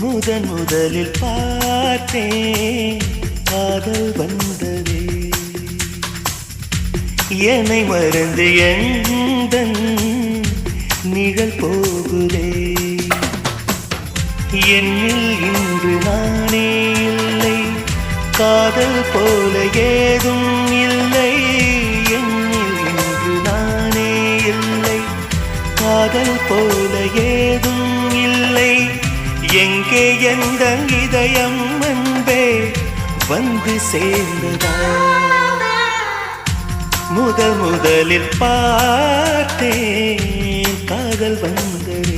முதலில் பார்த்தேன் காதல் வந்ததே என்னை மறந்து எந்தன் நிழல் போகுதே என்னில் இன்று நானே இல்லை காதல் போல ஏதும் இல்லை என்னில் இன்று நானே இல்லை காதல் போல ஏதும் இல்லை எங்கே எந்த இதயம் அன்பே வந்து சேர்ந்ததா முதலில் பார்த்தேன் காதல் வந்ததே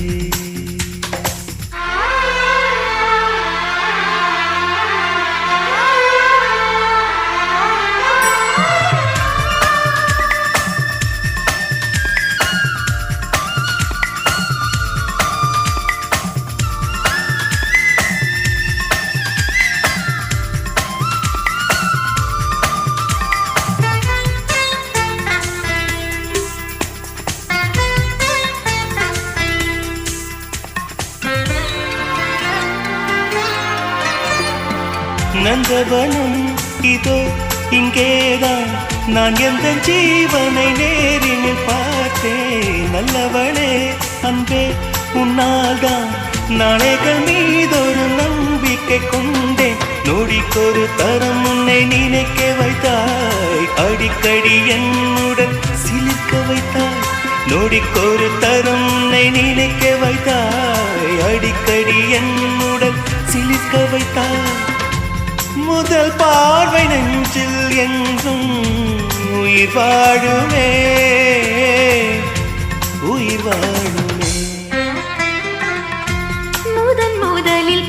நந்தவனம் இதோ இங்கேதான் நான் எந்த ஜீவனை நேரில் பார்த்தேன் நல்லவளே அன்பே உன்னால்தான் நாளைகள் மீதொரு நம்பிக்கை கொண்டேன் நொடிக்கொரு தரம் உன்னை நினைக்க வைத்தாய் அடிக்கடி என்னுடன் சிலிர்க்க வைத்தாய் நொடிக்கொரு தரம் உன்னை நினைக்க வைத்தாய் அடிக்கடி என்னுடன் சிலிர்க்க வைத்தாய் முதல் பார்வை நெஞ்சில் என்றும் உயிர் வாழுமே உயிர் வாழுமே முதலில்